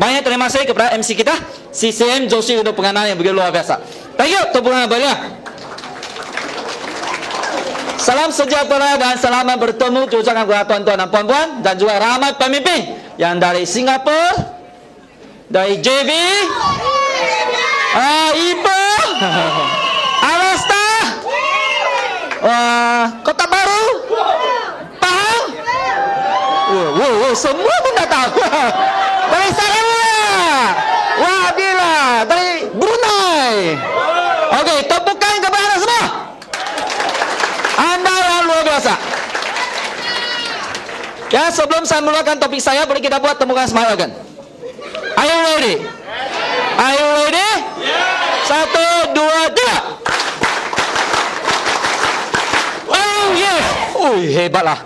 Banyak terima kasih kepada MC kita, CCM Joshi, untuk pengenalan yang begitu luar biasa. Thank you, tepuk tangan beliau. Salam sejahtera dan selamat bertemu diucapkan kepada tuan-tuan dan puan-puan, dan juga ramai pemimpin yang dari Singapura, dari JB, Ibu, Alasta, Kota Baru, Pahang, semua pun datang. Dari Sarawak, wah gila, dari Brunei. Oke, tepukan kepada anda semua. Anda yang luar biasa. Ya, sebelum saya mulakan topik saya, boleh kita buat temukan semangat kan? Are you ready? Are you ready? 1, 2, 3. Oh yes. Hebatlah.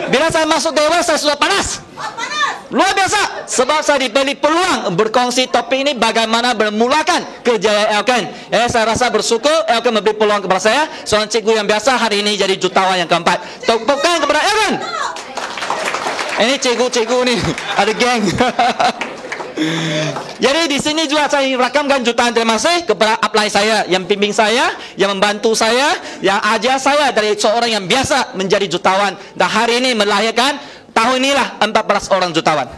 Bila saya masuk dewan, saya sudah panas. Luar biasa. Sebab saya diberi peluang berkongsi topik ini, bagaimana bermulakan kejayaan Elken. Saya rasa bersyukur Elken memberi peluang kepada saya, seorang cikgu yang biasa, hari ini jadi jutawan yang keempat. Tepukan kepada Elken. Ini cikgu-cikgu ni ada geng. Jadi di sini juga saya rakamkan jutaan terima kasih kepada upline saya, yang bimbing saya, yang membantu saya, yang ajar saya dari seorang yang biasa menjadi jutawan, dan hari ini melahirkan tahun inilah 14 orang jutawan.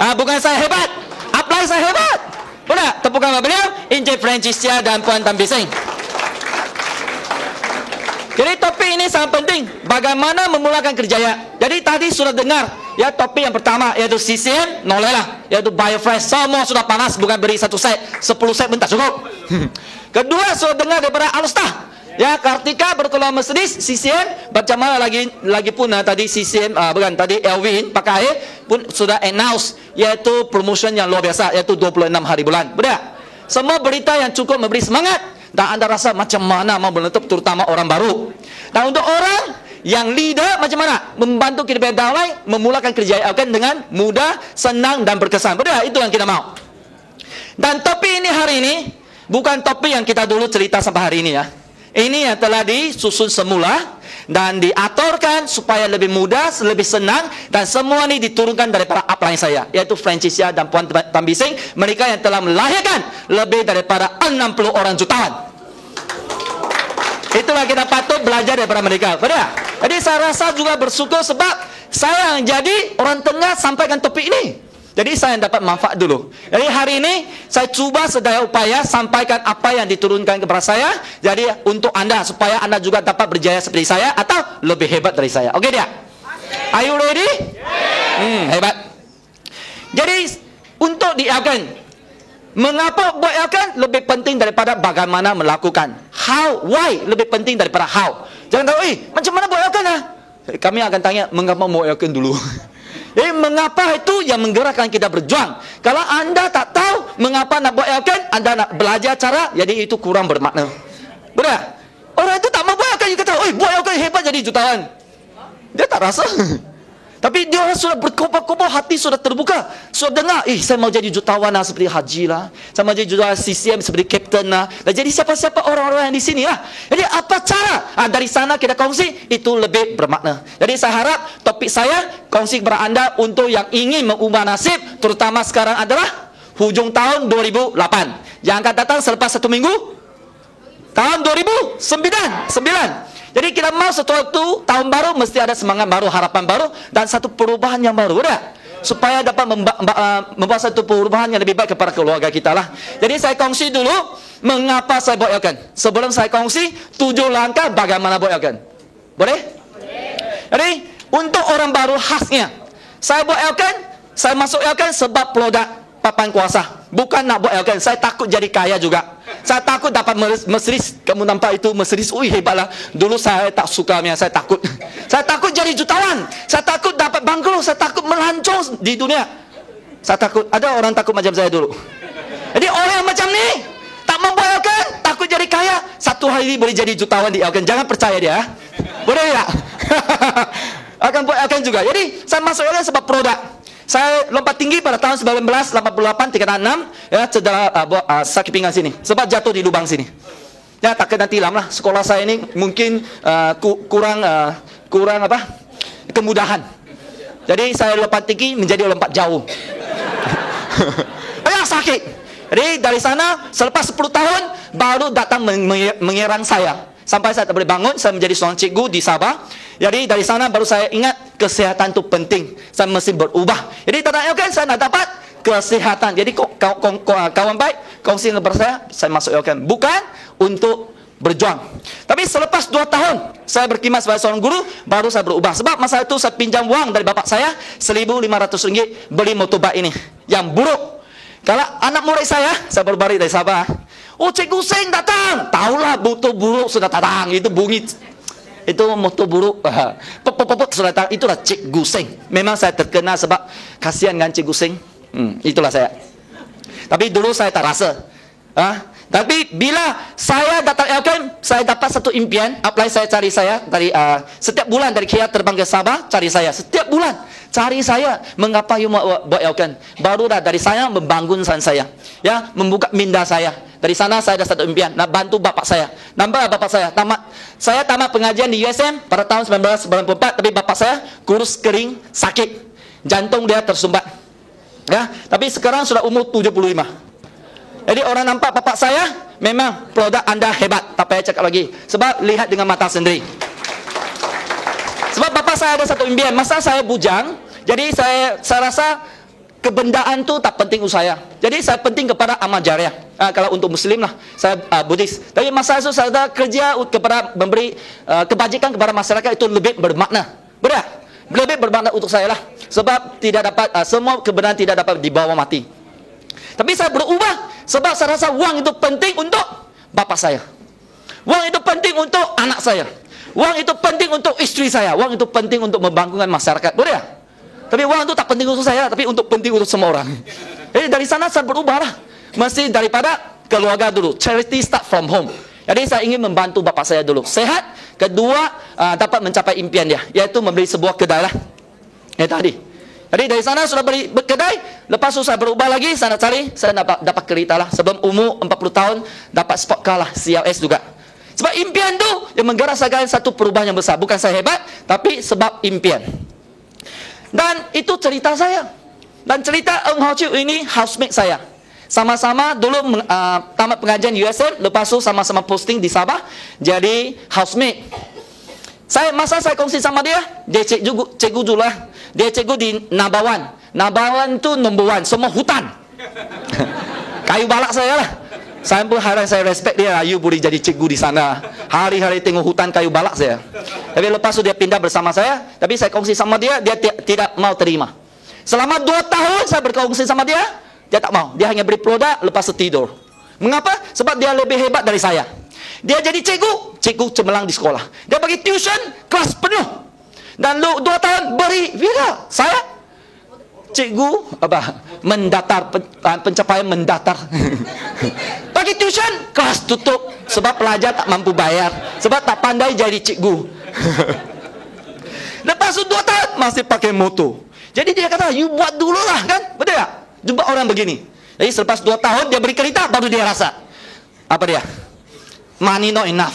Bukan saya hebat, upline saya hebat. Boleh tepukan kepada beliau, Encik Francisca dan Puan Tan Bising. Jadi topik ini sangat penting, bagaimana memulakan kerjaya. Jadi tadi sudah dengar ya, topik yang pertama yaitu CCM, noleh lah, yaitu biofresh. Semua sudah panas, bukan beri 1 set, 10 set pun tak cukup. Kedua, sudah dengar daripada Alustah ya, Kartika berkeluar Mercedes, CCM, macam mana lagi pun tadi CCM, bukan tadi Elvin pakai pun sudah announce, yaitu promotion yang luar biasa, yaitu 26 hari bulan. Betul? Semua berita yang cukup memberi semangat, dan anda rasa macam mana mau menutup, terutama orang baru. Dan untuk orang yang leader, macam mana membantu kita berdaulat, memulakan kerja Elken dengan mudah, senang dan berkesan. Betul? Itu yang kita mau. Dan topik ini hari ini bukan topik yang kita dulu cerita sampai hari ini ya. Ini yang telah disusun semula dan diaturkan supaya lebih mudah, lebih senang, dan semua ini diturunkan daripada upline saya, yaitu Francisca dan Puan Tan Bising. Mereka yang telah melahirkan lebih daripada 60 orang jutaan. Itulah kita patut belajar daripada mereka. Betul? Jadi saya rasa juga bersyukur sebab saya yang jadi orang tengah sampaikan topik ini. Jadi saya dapat manfaat dulu. Jadi hari ini saya cuba sedaya upaya sampaikan apa yang diturunkan kepada saya. Jadi untuk anda, supaya anda juga dapat berjaya seperti saya atau lebih hebat dari saya. Oke dia? Are you ready? Hebat. Jadi untuk di Elken, mengapa buat Elken lebih penting daripada bagaimana melakukan. How, why lebih penting daripada how. Jangan tahu, macam mana buat Elken lah. Kami akan tanya, mengapa mau Elken dulu. Jadi mengapa itu yang menggerakkan kita berjuang. Kalau anda tak tahu mengapa nak buat Elken, anda nak belajar cara, jadi itu kurang bermakna. Betul? Orang itu tak mau buat Elken, dia kata, buat Elken hebat jadi jutawan. Dia tak rasa. Tapi dia sudah berkobar-kobar, hati sudah terbuka. Sudah dengar, saya mau jadi jutawan lah, seperti Haji lah. Saya mau jadi jutawan CCM seperti Kapten lah. Dan jadi siapa-siapa orang-orang yang di sini lah. Jadi apa cara? Dari sana kita kongsi, itu lebih bermakna. Jadi saya harap topik saya kongsi kepada anda untuk yang ingin mengubah nasib, terutama sekarang adalah hujung tahun 2008. Yang akan datang selepas 1 minggu, tahun 2009. Jadi kita mau sesuatu tahun baru, mesti ada semangat baru, harapan baru, dan satu perubahan yang baru, udah? Supaya dapat membuat satu perubahan yang lebih baik kepada keluarga kita lah. Jadi saya kongsi dulu mengapa saya buat Elken. Sebelum saya kongsi 7 langkah bagaimana buat Elken. Boleh? Jadi untuk orang baru khasnya, saya buat Elken, saya masuk Elken sebab produk papan kuasa. Bukan nak buat Elken, saya takut jadi kaya juga. Saya takut dapat Mercedes. Kamu nampak itu Mercedes, hebatlah. Dulu saya tak suka, saya takut. Saya takut jadi jutawan. Saya takut dapat bangkrut. Saya takut melancong di dunia. Saya takut. Ada orang takut macam saya dulu. Jadi orang macam ni tak mau buat Elken, takut jadi kaya. Satu hari boleh jadi jutawan di Elken. Jangan percaya dia. Boleh tak? Akan buat Elken juga. Jadi saya masuk Elken sebab produk. Saya lompat tinggi pada tahun 1988 tingkatan 6 ya, cedera sakit pinggang sini sebab jatuh di lubang sini. Ya, tak kena tilam lah. Sekolah saya ini mungkin kurang apa? Kemudahan. Jadi saya lompat tinggi menjadi lompat jauh. Ayah sakit. Jadi dari sana selepas 10 tahun baru datang menyerang saya. Sampai saya tak boleh bangun, saya menjadi seorang cikgu di Sabah. Jadi dari sana baru saya ingat kesihatan itu penting. Saya mesti berubah. Jadi tak nak kan saya nak dapat kesihatan. Jadi kawan baik, kongsi kepada saya masuk yakin. Bukan untuk berjuang. Tapi selepas 2 tahun saya berkhidmat sebagai seorang guru, baru saya berubah. Sebab masa itu saya pinjam wang dari bapak saya RM1,500 beli motorbike ini yang buruk. Kalau anak murid saya baru balik dari Sabah. Oh, Cikgu Seng datang. Tahulah motor buruk sudah datang. Itu bunyi. Itu motor buruk. Sudah datang. Itulah Cikgu Seng. Memang saya terkenal sebab kasihan kan Cikgu Seng. Itulah saya. Tapi dulu saya tak rasa. Tapi bila saya datang LKM, saya dapat satu impian. Apply saya cari saya dari setiap bulan dari KL terbang ke Sabah, cari saya setiap bulan. Cari saya, mengapa you mau buat LKM? Baru dah dari saya membangunkan saya, ya, membuka minda saya. Dari sana saya ada satu impian, nak bantu bapak saya. Nampak bapak saya tamat pengajian di USM pada tahun 1994, tapi bapak saya kurus kering, sakit, jantung dia tersumbat. Ya, tapi sekarang sudah umur 75. Jadi orang nampak bapak saya, memang produk anda hebat. Tak payah cakap lagi. Sebab lihat dengan mata sendiri. Sebab bapak saya ada satu impian. Masa saya bujang, jadi saya rasa kebendaan tu tak penting untuk saya. Jadi saya penting kepada amal jariah. Kalau untuk Muslim lah, saya Buddhis. Tapi masa itu saya ada kerja kepada memberi kebajikan kepada masyarakat, itu lebih bermakna. Betul? Lebih bermakna untuk saya lah. Sebab tidak dapat semua kebenaran tidak dapat dibawa mati. Tapi saya berubah sebab saya rasa wang itu penting untuk bapak saya. Wang itu penting untuk anak saya. Wang itu penting untuk istri saya. Wang itu penting untuk membangunkan masyarakat. Betul ya? Tapi wang itu tak penting untuk saya, tapi untuk penting untuk semua orang. Jadi dari sana saya berubah lah. Mesti daripada keluarga dulu. Charity start from home. Jadi saya ingin membantu bapak saya dulu sehat. Kedua, dapat mencapai impian dia, yaitu membeli sebuah kedai lah. Tadi. Jadi dari sana sudah beri kedai. Lepas itu saya berubah lagi, saya nak cari, saya dapat kereta lah. Sebelum umur 40 tahun, dapat sport car lah, CLS juga. Sebab impian tu yang menggerak saya satu perubahan yang besar. Bukan saya hebat, tapi sebab impian. Dan itu cerita saya. Dan cerita Eng Hao Chiu ini housemate saya. Sama-sama dulu tamat pengajian USM, lepas itu sama-sama posting di Sabah, jadi housemate. Masa saya kongsi sama dia cikgu dulu lah. Dia cikgu di Nabawan. Nabawan tu nombor 1, semua hutan. Kayu balak saya lah. Saya pun harap saya respect dia lah. You boleh jadi cikgu di sana. Hari-hari tengok hutan kayu balak saya. Tapi lepas tu dia pindah bersama saya. Tapi saya kongsi sama dia, dia tidak mau terima. Selama 2 tahun saya berkongsi sama dia, dia tak mau. Dia hanya beri produk, lepas tu tidur. Mengapa? Sebab dia lebih hebat dari saya. Dia jadi cikgu cemerlang di sekolah. Dia bagi tuition, kelas penuh. Dan 2 tahun beri vira. Saya cikgu mendatar, pencapaian mendatar. Bagi tuition, kelas tutup. Sebab pelajar tak mampu bayar. Sebab tak pandai jadi cikgu. Lepas itu 2 tahun masih pakai motor. Jadi dia kata, you buat dulu lah kan. Betul tak? Jumpa orang begini. Jadi selepas 2 tahun dia beri kereta, baru dia rasa. Apa dia? Money not enough.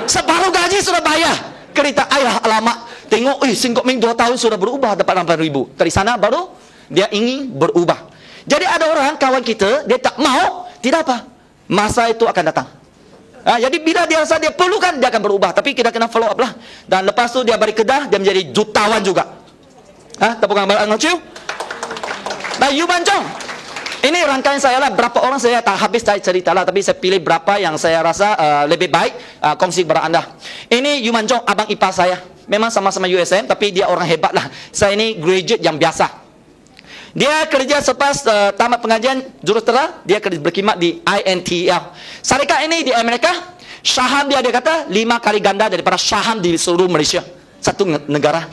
Separuh gaji sudah bayar. Kereta, ayah alamak. Tengok, Singkok Ming 2 tahun sudah berubah, dapat 8,000. Dari sana baru dia ingin berubah. Jadi ada orang, kawan kita, dia tak mau, tidak apa. Masa itu akan datang. Jadi bila dia rasa dia perlukan, dia akan berubah. Tapi kita kena follow up lah. Dan lepas tu dia balik Kedah, dia menjadi jutawan juga. Tepuk tangan balik Eng Hao Chiu. Nah, Yu Ban Chong. Ini rangkaian saya lah. Berapa orang saya tak habis saya cerita lah. Tapi saya pilih berapa yang saya rasa lebih baik kongsi kepada anda. Ini Yu Ban Chong, abang ipar saya. Memang sama-sama USM, tapi dia orang hebat lah. Saya ini graduate yang biasa. Dia kerja selepas tamat pengajian jurutera, dia berkhidmat di INTEL. Syarikat ini di Amerika, saham dia kata 5 kali ganda daripada saham di seluruh Malaysia. Satu negara.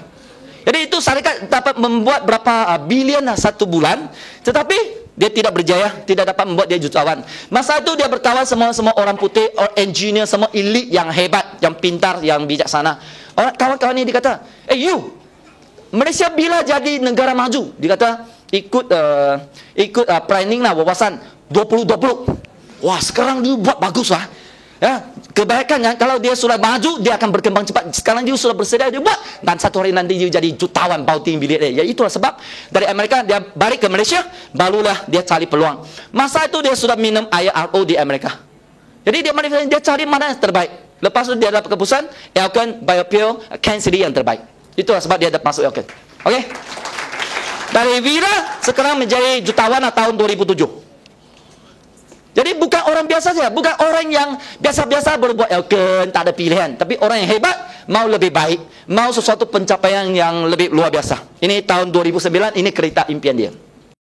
Jadi itu syarikat dapat membuat berapa bilion satu bulan, tetapi dia tidak berjaya, tidak dapat membuat dia jutawan. Masa itu dia berkawan semua orang putih, engineer, semua elit yang hebat, yang pintar, yang bijaksana. Kawan-kawan ini dikata, you, Malaysia bila jadi negara maju? Dia kata, ikut planning lah, wawasan 2020. Wah, sekarang dia buat bagus lah. Ya, Kebaikannya, kalau dia sudah maju, dia akan berkembang cepat. Sekarang dia sudah bersedia, dia buat. Dan satu hari nanti dia jadi jutawan bauti bilik dia. Ya, itulah sebab dari Amerika, dia balik ke Malaysia, barulah dia cari peluang. Masa itu dia sudah minum air RO di Amerika. Jadi dia cari mana yang terbaik. Lepas itu dia dapat keputusan, Elkon, Biopure, Kansas City yang terbaik. Itulah sebab dia dapat masuk Elkon. Okey? Dari Wira, sekarang menjadi jutawan tahun 2007. Jadi bukan orang biasa saja, bukan orang yang biasa-biasa berbuat Elkon, tak ada pilihan. Tapi orang yang hebat, mau lebih baik, mau sesuatu pencapaian yang lebih luar biasa. Ini tahun 2009, ini kereta impian dia.